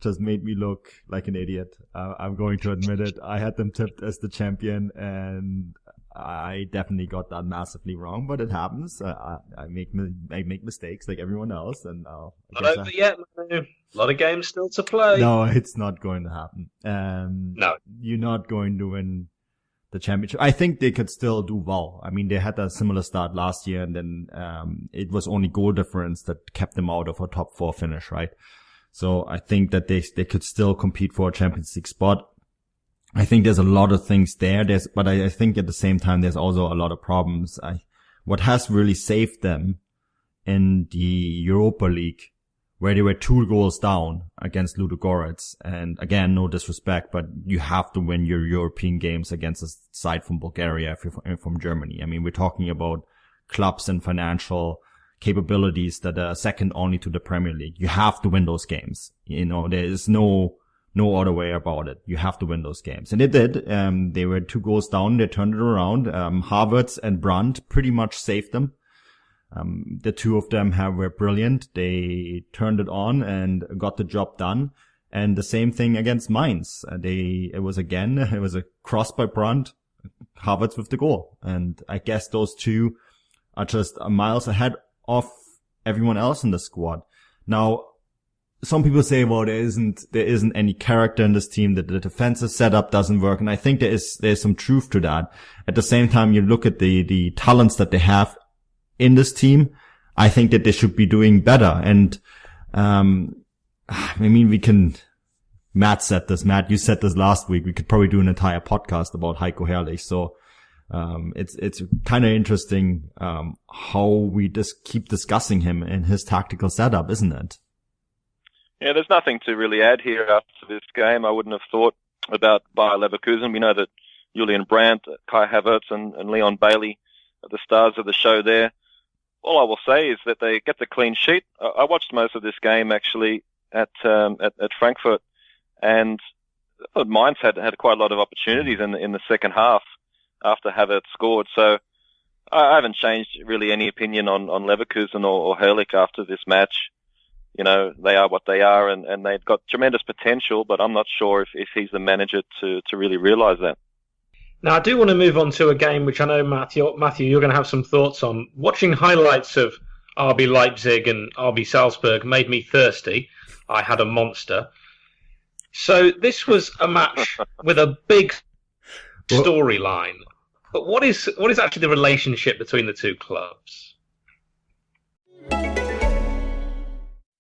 [SPEAKER 5] just made me look like an idiot. I'm going to admit it. I had them tipped as the champion, and I definitely got that massively wrong, but it happens. I make mistakes like everyone else, and
[SPEAKER 4] not over yet, Manu. A lot of games still to play.
[SPEAKER 5] No, it's not going to happen.
[SPEAKER 4] No,
[SPEAKER 5] you're not going to win the championship. I think they could still do well. I mean, they had a similar start last year, and then it was only goal difference that kept them out of a top 4 finish, right? So I think that they could still compete for a Champions League spot. I think there's a lot of things there. But I think at the same time there's also a lot of problems. What has really saved them in the Europa League, where they were 2 goals down against Ludogorets, and again, no disrespect, but you have to win your European games against a side from Bulgaria if you're from Germany. I mean, we're talking about clubs and financial capabilities that are second only to the Premier League. You have to win those games. There is no other way about it. You have to win those games. And they did. They were 2 goals down. They turned it around. Havertz and Brandt pretty much saved them. The two of them were brilliant. They turned it on and got the job done. And the same thing against Mainz. It was a cross by Brandt, Havertz with the goal. And I guess those two are just miles ahead of everyone else in the squad. Now, some people say, well, there isn't any character in this team, that the defensive setup doesn't work. And I think there's some truth to that. At the same time, you look at the talents that they have in this team. I think that they should be doing better. And, Matt said this. Matt, you said this last week. We could probably do an entire podcast about Heiko Herrlich. So, it's kind of interesting, how we just keep discussing him and his tactical setup, isn't it?
[SPEAKER 7] Yeah, there's nothing to really add here after this game. I wouldn't have thought about Bayer Leverkusen. We know that Julian Brandt, Kai Havertz, and Leon Bailey are the stars of the show there. All I will say is that they get the clean sheet. I watched most of this game actually at Frankfurt, and I thought Mainz had quite a lot of opportunities in the second half after Havertz scored. So I haven't changed really any opinion on Leverkusen or Herrlich after this match. You know, they are what they are, and they've got tremendous potential, but I'm not sure if he's the manager to really realise that.
[SPEAKER 4] Now, I do want to move on to a game which I know, Matthew, you're going to have some thoughts on. Watching highlights of RB Leipzig and RB Salzburg made me thirsty. I had a monster. So this was a match with a big storyline. But what is actually the relationship between the two clubs?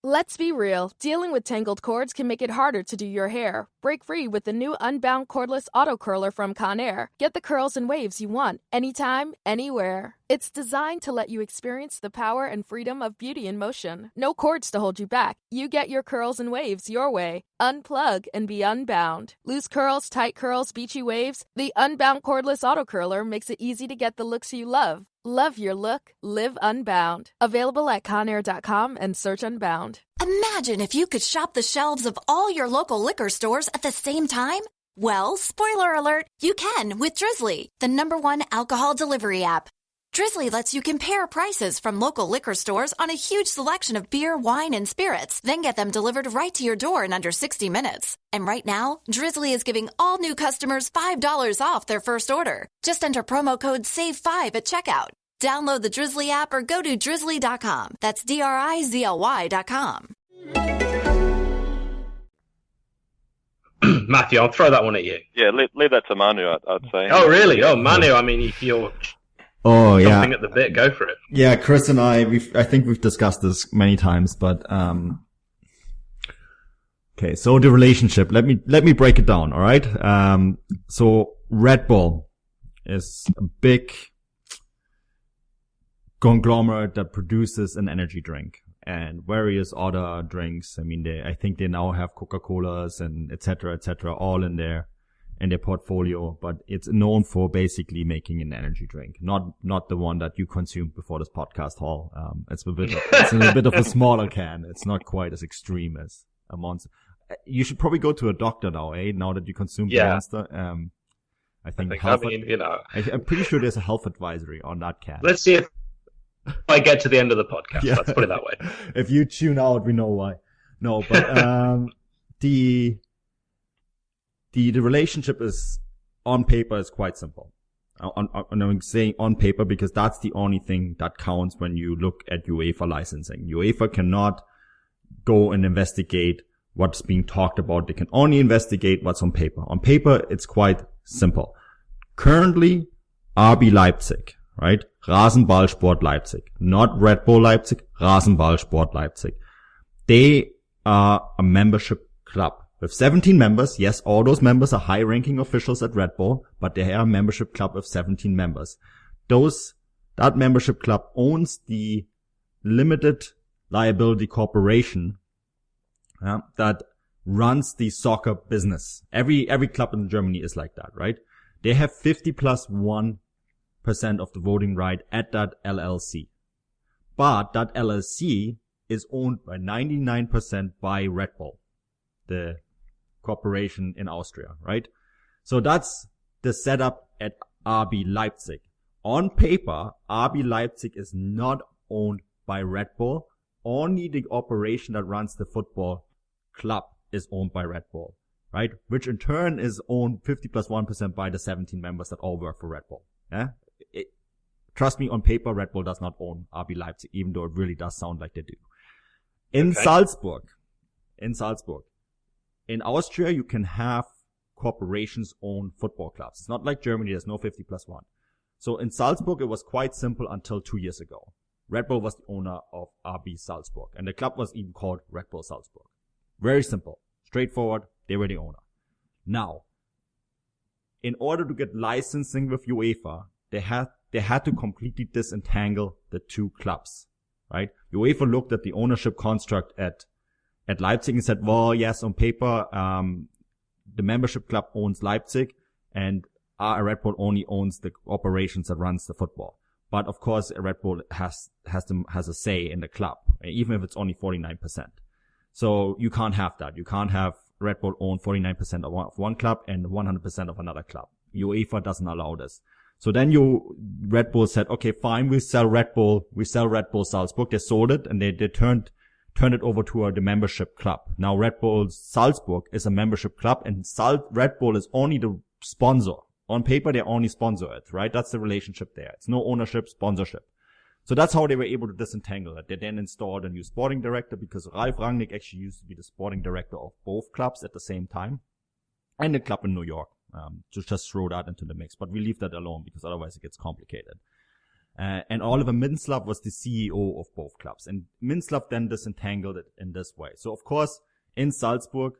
[SPEAKER 8] Let's be real, dealing with tangled cords can make it harder to do your hair. Break free with the new Unbound Cordless Auto Curler from Conair. Get the curls and waves you want, anytime, anywhere. It's designed to let you experience the power and freedom of beauty in motion. No cords to hold you back. You get your curls and waves your way. Unplug and be unbound. Loose curls, tight curls, beachy waves. The Unbound Cordless Auto Curler makes it easy to get the looks you love. Love your look. Live Unbound. Available at Conair.com and search Unbound.
[SPEAKER 9] Imagine if you could shop the shelves of all your local liquor stores at the same time. Well, spoiler alert, you can with Drizzly, the #1 alcohol delivery app. Drizzly lets you compare prices from local liquor stores on a huge selection of beer, wine, and spirits, then get them delivered right to your door in under 60 minutes. And right now, Drizzly is giving all new customers $5 off their first order. Just enter promo code SAVE5 at checkout. Download the Drizzly app or go to drizzly.com. That's DRIZLY.com.
[SPEAKER 4] Matthew, I'll throw that one at you.
[SPEAKER 7] Yeah, leave that to Manu, I'd say.
[SPEAKER 4] Oh, really? Oh, Manu, I mean, if you're jumping at the bit, go for it.
[SPEAKER 5] Yeah, Chris and I think we've discussed this many times, but, okay, so the relationship, let me break it down, alright? So Red Bull is a big conglomerate that produces an energy drink and various other drinks. I mean, I think they now have Coca-Colas and et cetera, all in their portfolio, but it's known for basically making an energy drink, not the one that you consumed before this podcast, Hall. It's a bit of a smaller can. It's not quite as extreme as a Monster. You should probably go to a doctor now, now that you consumed the Monster. I'm pretty sure there's a health advisory on that can.
[SPEAKER 4] Let's see if I get to the end of the podcast.
[SPEAKER 5] Yeah.
[SPEAKER 4] Let's put it that way.
[SPEAKER 5] If you tune out, we know why. No, but the relationship is on paper is quite simple. I'm saying on paper because that's the only thing that counts when you look at UEFA licensing. UEFA cannot go and investigate what's being talked about. They can only investigate what's on paper. On paper, it's quite simple. Currently, RB Leipzig, right? Rasenballsport Leipzig. Not Red Bull Leipzig, Rasenballsport Leipzig. They are a membership club with 17 members. Yes, all those members are high-ranking officials at Red Bull, but they are a membership club of 17 members. That membership club owns the limited liability corporation that runs the soccer business. Every club in Germany is like that, right? They have 50+1% of the voting right at that LLC. But that LLC is owned by 99% by Red Bull, the corporation in Austria, right? So that's the setup at RB Leipzig. On paper, RB Leipzig is not owned by Red Bull. Only the operation that runs the football club is owned by Red Bull, right? Which in turn is owned 50 plus 1% by the 17 members that all work for Red Bull. Yeah. Trust me, on paper, Red Bull does not own RB Leipzig, even though it really does sound like they do. In Salzburg, in Austria, you can have corporations own football clubs. It's not like Germany, there's no 50 plus 1. So in Salzburg, it was quite simple until 2 years ago. Red Bull was the owner of RB Salzburg, and the club was even called Red Bull Salzburg. Very simple, straightforward, they were the owner. Now, in order to get licensing with UEFA, they had to completely disentangle the two clubs, right? UEFA looked at the ownership construct at Leipzig and said, well, yes, on paper, the membership club owns Leipzig and Red Bull only owns the operations that runs the football. But of course, Red Bull has a say in the club, even if it's only 49%. So you can't have that. You can't have Red Bull own 49% of one club and 100% of another club. UEFA doesn't allow this. So then Red Bull said, okay, fine, we sell Red Bull Salzburg. They sold it and they turned it over to the membership club. Now Red Bull Salzburg is a membership club and Red Bull is only the sponsor. On paper, they only sponsor it, right? That's the relationship there. It's no ownership, sponsorship. So that's how they were able to disentangle it. They then installed a new sporting director because Ralf Rangnick actually used to be the sporting director of both clubs at the same time. And the club in New York. To just throw that into the mix. But we leave that alone because otherwise it gets complicated. And Oliver Minslav was the CEO of both clubs. And Minslav then disentangled it in this way. So of course, in Salzburg,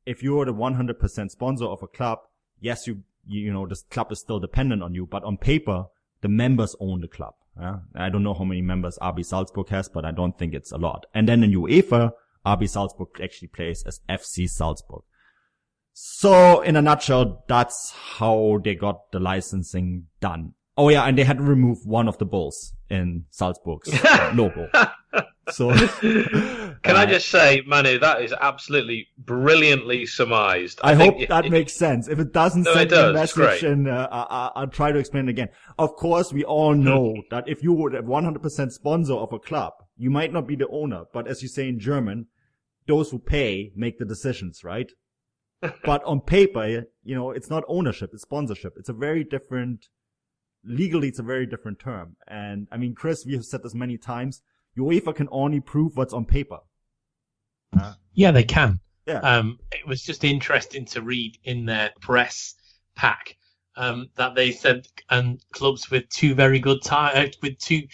[SPEAKER 5] if you're the 100% sponsor of a club, yes, you know, this club is still dependent on you, but on paper, the members own the club. I don't know how many members RB Salzburg has, but I don't think it's a lot. And then in UEFA, RB Salzburg actually plays as FC Salzburg. So in a nutshell, that's how they got the licensing done. Oh yeah, and they had to remove one of the bulls in Salzburg's logo. So
[SPEAKER 4] can I just say, Manu, that is absolutely brilliantly surmised.
[SPEAKER 5] I hope that makes sense. If it doesn't, send me a message and I'll try to explain it again. Of course, we all know that if you were a 100% sponsor of a club, you might not be the owner, but as you say in German, those who pay make the decisions, right? But on paper, you know, it's not ownership, it's sponsorship. It's a very different, legally it's a very different term. And I mean, Chris, we have said this many times, UEFA can only prove what's on paper.
[SPEAKER 6] Yeah, they can.
[SPEAKER 5] Yeah.
[SPEAKER 6] It was just interesting to read in their press pack that they said, and clubs with two very good ties, with two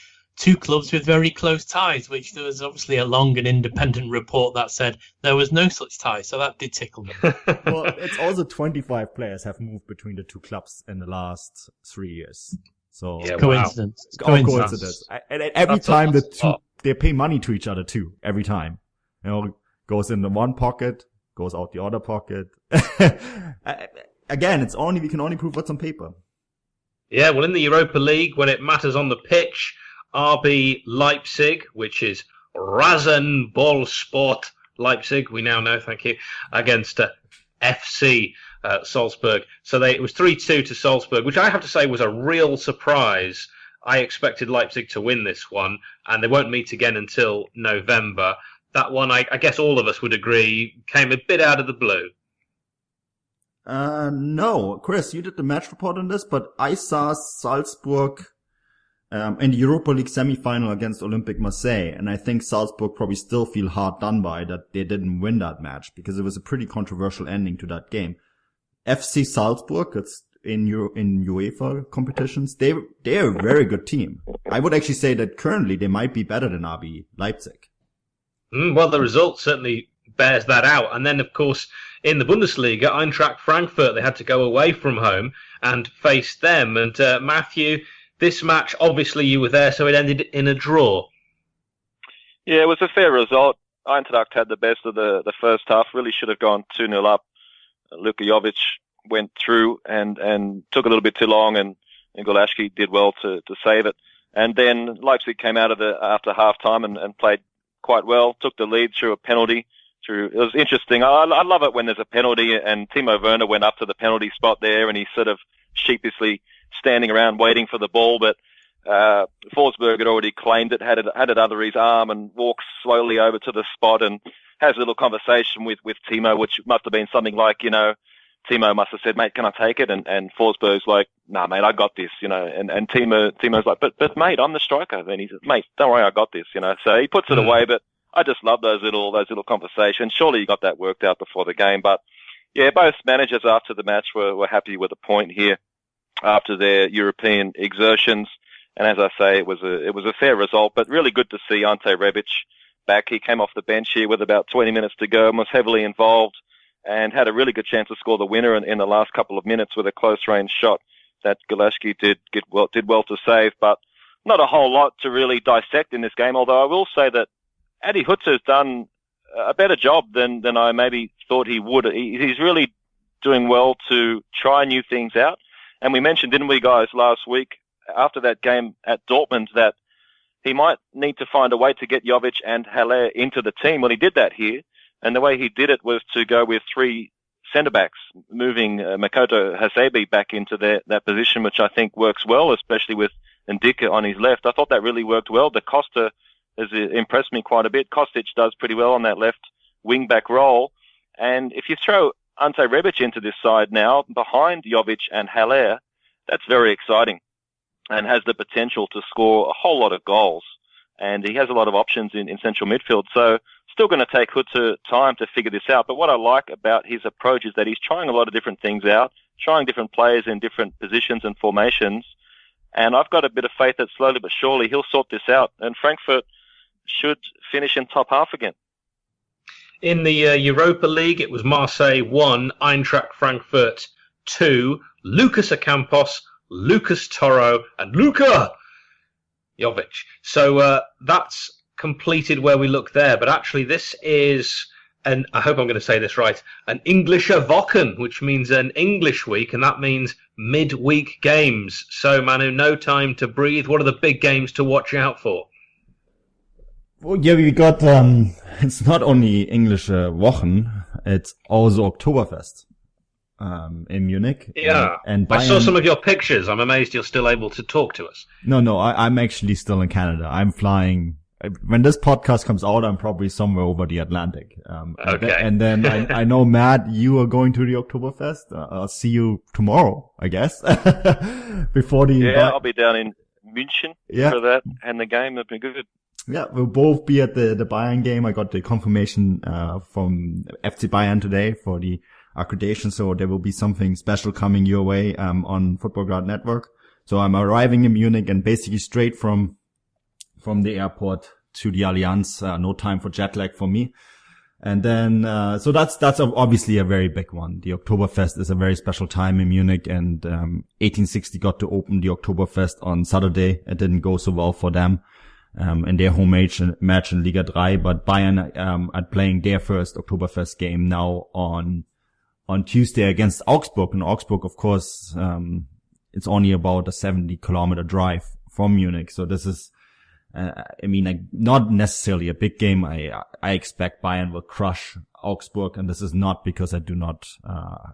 [SPEAKER 6] clubs with very close ties, which there was obviously a long and independent report that said there was no such tie, so that did tickle me.
[SPEAKER 5] Well, it's also 25 players have moved between the two clubs in the last 3 years. So
[SPEAKER 6] yeah, coincidence.
[SPEAKER 5] Wow. Coincidence. And every time they pay money to each other too. Every time, you know, goes in the one pocket, goes out the other pocket. Again, we can only prove what's on paper.
[SPEAKER 4] Yeah, well, in the Europa League, when it matters on the pitch, RB Leipzig, which is Rasenballsport Leipzig, we now know, thank you, against FC Salzburg. So it was 3-2 to Salzburg, which I have to say was a real surprise. I expected Leipzig to win this one, and they won't meet again until November. That one, I guess all of us would agree, came a bit out of the blue.
[SPEAKER 5] No, Chris, you did the match report on this, but I saw Salzburg in the Europa League semi-final against Olympique Marseille, and I think Salzburg probably still feel hard done by that they didn't win that match because it was a pretty controversial ending to that game. FC Salzburg, it's in UEFA competitions, they're a very good team. I would actually say that currently they might be better than RB Leipzig.
[SPEAKER 4] Well, the result certainly bears that out. And then, of course, in the Bundesliga, Eintracht Frankfurt, they had to go away from home and face them. And Matthew, this match, obviously you were there, so it ended in a draw.
[SPEAKER 7] Yeah, it was a fair result. Eintracht had the best of the first half, really should have gone 2-0 up. Luka Jovic went through and took a little bit too long, and Golaschke did well to save it. And then Leipzig came out of after half-time and played quite well, took the lead through a penalty. It was interesting. I love it when there's a penalty, and Timo Werner went up to the penalty spot there, and he's sort of sheepishly standing around waiting for the ball, but Forsberg had already claimed it, had it under his arm, and walked slowly over to the spot and has a little conversation with Timo, which must have been something like, Timo must have said, mate, can I take it? And Forsberg's like, nah, mate, I got this, and Timo's like, but mate, I'm the striker. Then he says, mate, don't worry, I got this, so he puts it away, but I just love those little conversations. Surely you got that worked out before the game, but yeah, both managers after the match were happy with a point here after their European exertions. And as I say, it was a fair result, but really good to see Ante Rebic back. He came off the bench here with about 20 minutes to go and was heavily involved and had a really good chance to score the winner in the last couple of minutes with a close-range shot that Gillespie did well to save, but not a whole lot to really dissect in this game, although I will say that Adi Hutser's done a better job than I maybe thought he would. He's really doing well to try new things out. And we mentioned, didn't we, guys, last week after that game at Dortmund that he might need to find a way to get Jovic and Haller into the team. Well, he did that here. And the way he did it was to go with 3 centre-backs, moving Makoto Hasebe back into that position, which I think works well, especially with Ndicka on his left. I thought that really worked well. Da Costa has impressed me quite a bit. Kostic does pretty well on that left wing-back role. And if you throw Ante Rebic into this side now, behind Jovic and Haller, that's very exciting and has the potential to score a whole lot of goals. And he has a lot of options in central midfield. So still going to take Hutser time to figure this out. But what I like about his approach is that he's trying a lot of different things out, trying different players in different positions and formations. And I've got a bit of faith that slowly but surely he'll sort this out. And Frankfurt should finish in top half again.
[SPEAKER 4] In the Europa League, it was Marseille 1, Eintracht Frankfurt 2, Lucas Ocampos, Lucas Toro, and Luka Jovic. So that's completed where we look there. But actually, this is, and I hope I'm going to say this right, an Englische Wochen, which means an English week, and that means midweek games. So, Manu, no time to breathe. What are the big games to watch out for?
[SPEAKER 5] Well, yeah, we got, it's not only Englische Wochen, it's also Oktoberfest, in Munich.
[SPEAKER 4] Yeah.
[SPEAKER 5] And
[SPEAKER 4] I saw some of your pictures. I'm amazed you're still able to talk to us.
[SPEAKER 5] No, I'm actually still in Canada. I'm flying. When this podcast comes out, I'm probably somewhere over the Atlantic.
[SPEAKER 4] Okay.
[SPEAKER 5] And then I know, Matt, you are going to the Oktoberfest. I'll see you tomorrow, I guess. Before the.
[SPEAKER 7] Yeah, I'll be down in München for that and the game. That'd be good.
[SPEAKER 5] Yeah, we'll both be at the Bayern game. I got the confirmation, from FC Bayern today for the accreditation. So there will be something special coming your way, on Football Ground Network. So I'm arriving in Munich and basically straight from the airport to the Allianz. No time for jet lag for me. And then, so that's obviously a very big one. The Oktoberfest is a very special time in Munich, and, 1860 got to open the Oktoberfest on Saturday. It didn't go so well for them, in their home match in Liga 3, but Bayern, are playing their first Oktoberfest game now on Tuesday against Augsburg. And Augsburg, of course, it's only about a 70-kilometer drive from Munich. So this is, not necessarily a big game. I expect Bayern will crush Augsburg, and this is not because I do not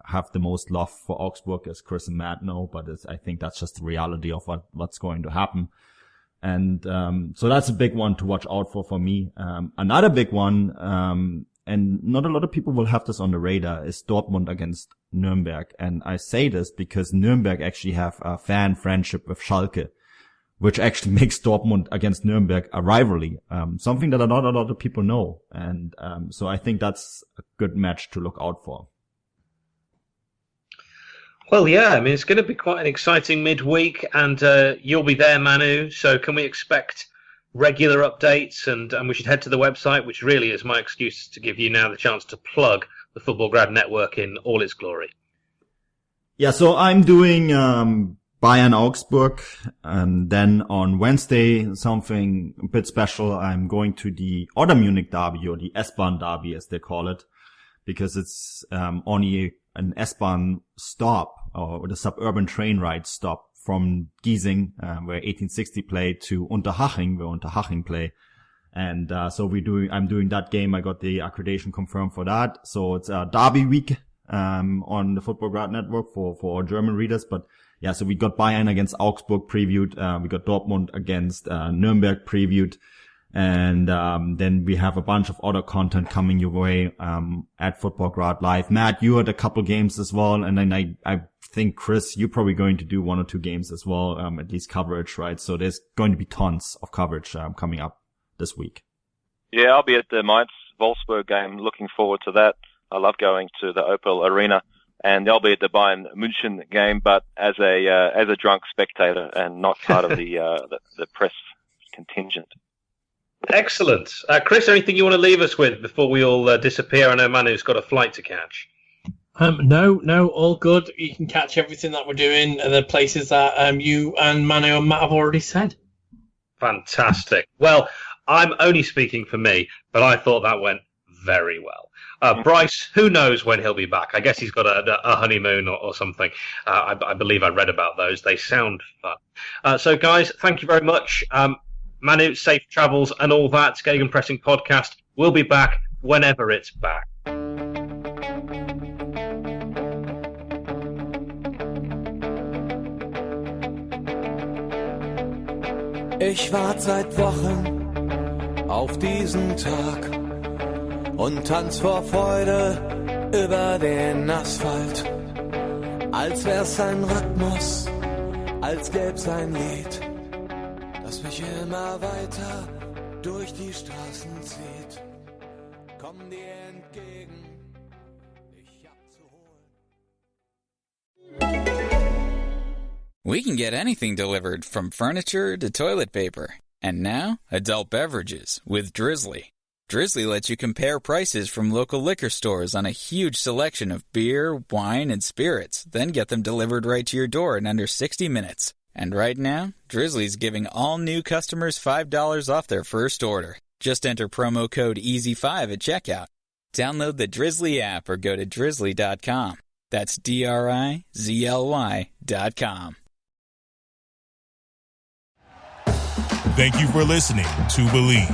[SPEAKER 5] have the most love for Augsburg, as Chris and Matt know, but I think that's just the reality of what's going to happen. And so that's a big one to watch out for me. Another big one, and not a lot of people will have this on the radar, is Dortmund against Nuremberg. And I say this because Nuremberg actually have a fan friendship with Schalke, which actually makes Dortmund against Nuremberg a rivalry, something that not a lot of people know. And so I think that's a good match to look out for.
[SPEAKER 4] Well, yeah, I mean, it's going to be quite an exciting midweek, and you'll be there, Manu. So can we expect regular updates? And we should head to the website, which really is my excuse to give you now the chance to plug the Football Grad Network in all its glory.
[SPEAKER 5] Yeah, so I'm doing Bayern Augsburg, and then on Wednesday, something a bit special. I'm going to the other Munich derby, or the S-Bahn derby as they call it, because it's only an S-Bahn stop, or the suburban train ride stop from Giesing, where 1860 play, to Unterhaching, where Unterhaching play. And so I'm doing that game. I got the accreditation confirmed for that. So it's a derby week on the Football Grad Network for German readers. But yeah, so we got Bayern against Augsburg previewed. We got Dortmund against Nuremberg previewed. And then we have a bunch of other content coming your way at Football Grad Live. Matt, you had a couple games as well, and then I think, Chris, you're probably going to do 1 or 2 games as well, at least coverage, right? So there's going to be tons of coverage coming up this week.
[SPEAKER 7] Yeah, I'll be at the Mainz-Wolfsburg game. Looking forward to that. I love going to the Opel Arena. And I'll be at the Bayern München game, but as a drunk spectator and not part of the press contingent.
[SPEAKER 4] Excellent. Chris, anything you want to leave us with before we all disappear? I know Manu's got a flight to catch.
[SPEAKER 6] No, all good. You can catch everything that we're doing at the places that you and Manu and Matt have already said.
[SPEAKER 4] Fantastic. Well, I'm only speaking for me, but I thought that went very well. Bryce, who knows when he'll be back? I guess he's got a honeymoon or something. I believe I read about those. They sound fun. So, guys, thank you very much. Manu, safe travels and all that. Gegenpressing podcast. We'll be back whenever it's back.
[SPEAKER 3] Ich warte seit Wochen auf diesen Tag und tanz vor Freude über den Asphalt. Als wär's ein Rhythmus, als gäb's ein Lied, das mich immer weiter durch die Straßen zieht. Komm dir entgegen, dich abzuholen.
[SPEAKER 10] We can get anything delivered from furniture to toilet paper. And now, adult beverages with Drizzly. Drizzly lets you compare prices from local liquor stores on a huge selection of beer, wine, and spirits, then get them delivered right to your door in under 60 minutes. And right now, Drizzly's giving all new customers $5 off their first order. Just enter promo code EASY5 at checkout. Download the Drizzly app or go to drizzly.com. That's DRIZLY.com.
[SPEAKER 1] Thank you for listening to Believe.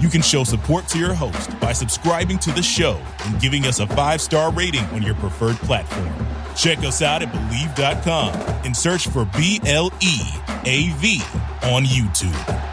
[SPEAKER 1] You can show support to your host by subscribing to the show and giving us a 5-star rating on your preferred platform. Check us out at Believe.com and search for BLEAV on YouTube.